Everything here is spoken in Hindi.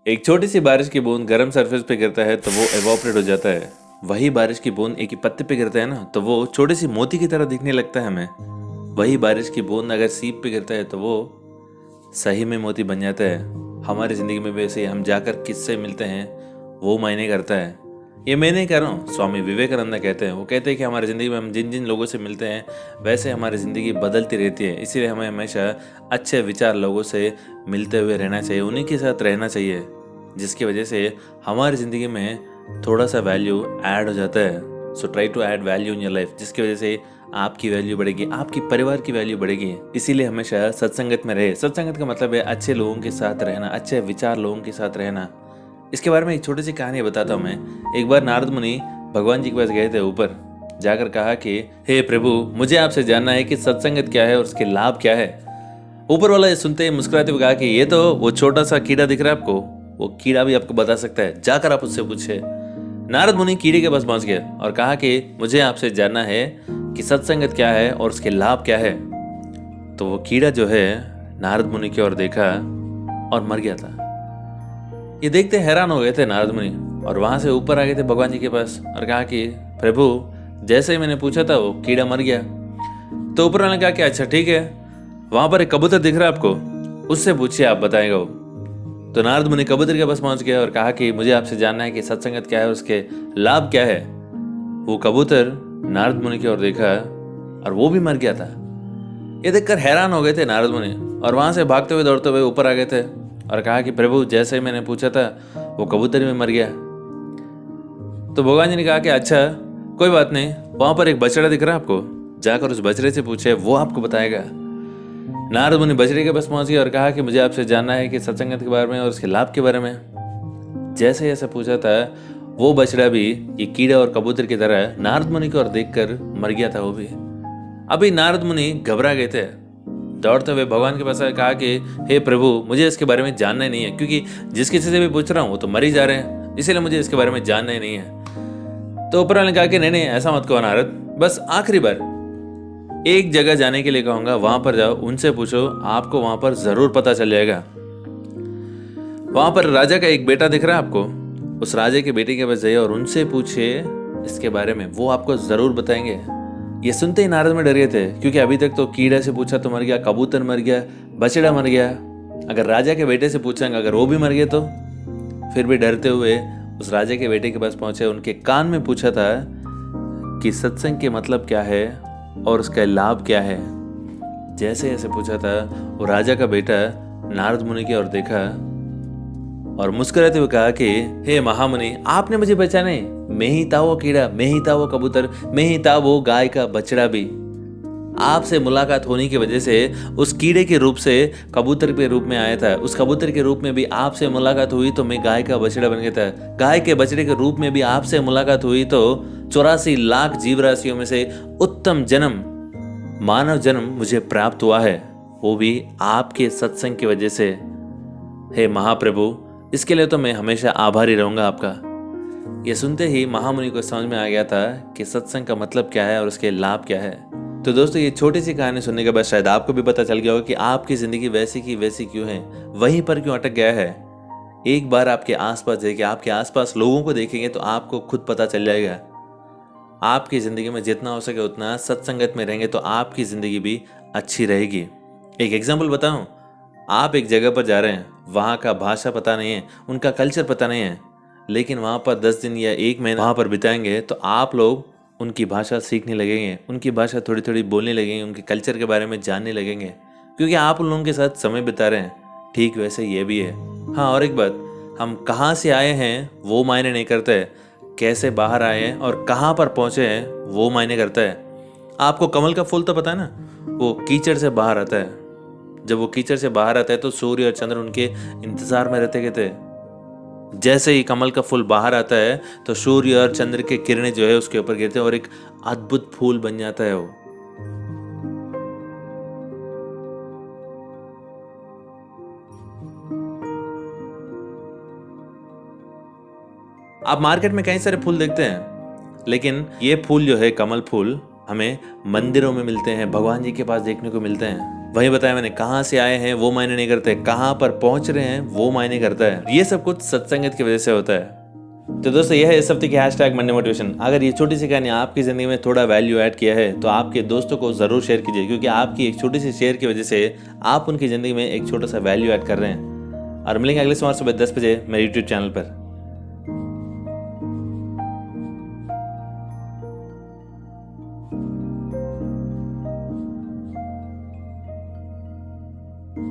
एक छोटी सी बारिश की बूंद गर्म सरफेस पे गिरता है तो वो एवोपरेट हो जाता है। वही बारिश की बूंद एक ही पत्ते पे गिरता है ना, तो वो छोटी सी मोती की तरह दिखने लगता है हमें। वही बारिश की बूंद अगर सीप पे गिरता है तो वो सही में मोती बन जाता है। हमारी ज़िंदगी में वैसे हम जाकर किससे मिलते हैं वो मायने करता है। ये मैं नहीं कह रहा हूँ, स्वामी विवेकानंद कहते हैं। वो कहते हैं कि हमारी ज़िंदगी में हम जिन जिन लोगों से मिलते हैं वैसे हमारी ज़िंदगी बदलती रहती है। इसीलिए हमें हमेशा अच्छे विचार लोगों से मिलते हुए रहना चाहिए, उन्हीं के साथ रहना चाहिए, जिसकी वजह से हमारी ज़िंदगी में थोड़ा सा वैल्यू ऐड हो जाता है। So try to add value in your life, जिसकी वजह से आपकी वैल्यू बढ़ेगी, आपकी परिवार की वैल्यू बढ़ेगी। इसीलिए हमेशा सत्संगत में रहे। सत्संगत का मतलब है अच्छे लोगों के साथ रहना, अच्छे विचार लोगों के साथ रहना। इसके बारे में एक छोटी सी कहानी बताता हूँ मैं। एक बार नारद मुनि भगवान जी के पास गए थे ऊपर, जाकर कहा कि हे प्रभु, मुझे आपसे जानना है कि सत्संगत क्या है और उसके लाभ क्या है। ऊपर वाला ये सुनते ही मुस्कुराते हुए कहा कि ये तो वो छोटा सा कीड़ा दिख रहा है आपको, वो कीड़ा भी आपको बता सकता है, जाकर आप उससे पूछे। नारद मुनि कीड़े के पास पहुंच गए और कहा कि मुझे आपसे जानना है कि सत्संगत क्या है और उसके लाभ क्या है। तो वो कीड़ा जो है नारद मुनि की ओर देखा और मर गया था। ये देखते हैरान हो गए थे नारद मुनि और वहां से ऊपर आ गए थे भगवान जी के पास और कहा कि प्रभु, जैसे ही मैंने पूछा था वो कीड़ा मर गया। तो ऊपर वाले ने कहा कि अच्छा ठीक है, वहां पर एक कबूतर दिख रहा है आपको, उससे पूछिए, आप बताएगा वो। तो नारद मुनि कबूतर के पास पहुंच गया और कहा कि मुझे आपसे जानना है कि सत्संगत क्या है और उसके लाभ क्या है। वो कबूतर नारद मुनि की ओर देखा और वो भी मर गया था। ये देखकर हैरान हो गए थे नारद मुनि और वहां से भागते हुए दौड़ते हुए ऊपर आ गए थे और कहा कि प्रभु, जैसे ही मैंने पूछा था वो कबूतर भी मर गया। तो भगवान जी ने कहा कि अच्छा कोई बात नहीं, वहां पर एक बछड़ा दिख रहा है आपको, जाकर उस बछड़े से पूछे, वो आपको बताएगा। नारद मुनि बछड़े के पास पहुंच गए और कहा कि मुझे आपसे जानना है कि सत्संगत के बारे में और उसके लाभ के बारे में। जैसे ऐसा पूछा था वो बछड़ा भी ये कीड़े और कबूतर की तरह नारद मुनि की ओर देखकर मर गया था वो भी। अभी नारद मुनि घबरा गए थे, दौड़ते हुए भगवान के पास आए, कहा कि हे प्रभु, मुझे इसके बारे में जानना ही नहीं है, क्योंकि जिस किसी से भी पूछ रहा हूँ वो तो मर ही जा रहे हैं, इसीलिए मुझे इसके बारे में जानना ही नहीं है। तो ऊपर वाले ने कहा कि नहीं नहीं, ऐसा मत कहो नारद, बस आखिरी बार एक जगह जाने के लिए कहूंगा, वहां पर जाओ, उनसे पूछो, आपको वहां पर जरूर पता चल जाएगा। वहां पर राजा का एक बेटा दिख रहा है आपको, उस राजे के बेटे के पास जाइए और उनसे पूछिए इसके बारे में, वो आपको जरूर बताएंगे। ये सुनते ही नारद में डर गए थे, क्योंकि अभी तक तो कीड़े से पूछा तो मर गया, कबूतर मर गया, बछड़ा मर गया, अगर राजा के बेटे से पूछेंगे अगर वो भी मर गए तो। फिर भी डरते हुए उस राजा के बेटे के पास पहुंचे, उनके कान में पूछा था कि सत्संग के मतलब क्या है और उसका लाभ क्या है। जैसे ऐसे पूछा था वो राजा का बेटा नारद मुनि की ओर देखा और मुस्कुराते हुए कहा कि हे महामुनि, आपने मुझे पहचाने, मैं ही था वो कीड़ा, मैं ही था वो कबूतर, मैं ही था वो गाय का बछड़ा भी। आपसे मुलाकात होने की वजह से उस कीड़े के रूप से कबूतर के रूप में आया था, उस कबूतर के रूप में भी आपसे मुलाकात हुई तो मैं गाय का बछड़ा बन गया था, गाय के बछड़े के रूप में भी आपसे मुलाकात हुई तो 84 लाख जीव राशियों में से उत्तम जन्म, मानव जन्म मुझे प्राप्त हुआ है, वो भी आपके सत्संग की वजह से। हे महाप्रभु, इसके लिए तो मैं हमेशा आभारी रहूंगा आपका। ये सुनते ही महामुनि को समझ में आ गया था कि सत्संग का मतलब क्या है और उसके लाभ क्या है। तो दोस्तों, ये छोटी सी कहानी सुनने के बाद शायद आपको भी पता चल गया होगा कि आपकी जिंदगी वैसी की वैसी क्यों है, वहीं पर क्यों अटक गया है। एक बार आपके आसपास देखिए, आपके आसपास लोगों को देखेंगे तो आपको खुद पता चल जाएगा। आपकी जिंदगी में जितना हो सके उतना सत्संगत में रहेंगे तो आपकी जिंदगी भी अच्छी रहेगी। एक एग्जाम्पल बताऊं, आप एक जगह पर जा रहे हैं, वहाँ का भाषा पता नहीं है, उनका कल्चर पता नहीं है, लेकिन वहाँ पर 10 दिन या 1 महीना वहाँ पर बिताएंगे तो आप लोग उनकी भाषा सीखने लगेंगे, उनकी भाषा थोड़ी थोड़ी बोलने लगेंगे, उनके कल्चर के बारे में जानने लगेंगे, क्योंकि आप उन लोगों के साथ समय बिता रहे हैं। ठीक वैसे ये भी है। हाँ, और एक बात, हम कहाँ से आए हैं वो मायने नहीं करता है, कैसे बाहर आए हैं और कहाँ पर पहुँचे हैं वो मायने करता है। आपको कमल का फूल तो पता है ना, वो कीचड़ से बाहर आता है। जब वो कीचड़ से बाहर आता है तो सूर्य और चंद्र उनके इंतजार में रहते थे। जैसे ही कमल का फूल बाहर आता है तो सूर्य और चंद्र के किरणें जो है उसके ऊपर गिरते हैं और एक अद्भुत फूल बन जाता है वो। आप मार्केट में कई सारे फूल देखते हैं, लेकिन ये फूल जो है कमल फूल हमें मंदिरों में मिलते हैं, भगवान जी के पास देखने को मिलते हैं। वही बताया मैंने, कहाँ से आए हैं वो मायने नहीं करते, कहाँ पर पहुंच रहे हैं वो मायने करता है। ये सब कुछ सत्संगत की वजह से होता है। तो दोस्तों यह है इस हफ्ते की हैशटैग मंडे मोटिवेशन। अगर ये छोटी सी कहानी आपकी ज़िंदगी में थोड़ा वैल्यू ऐड किया है तो आपके दोस्तों को ज़रूर शेयर कीजिए, क्योंकि आपकी एक छोटी सी शेयर की वजह से आप उनकी ज़िंदगी में एक छोटा सा वैल्यू ऐड कर रहे हैं। और मिलेंगे अगले सोमवार सुबह 10 बजे मेरे यूट्यूब चैनल पर।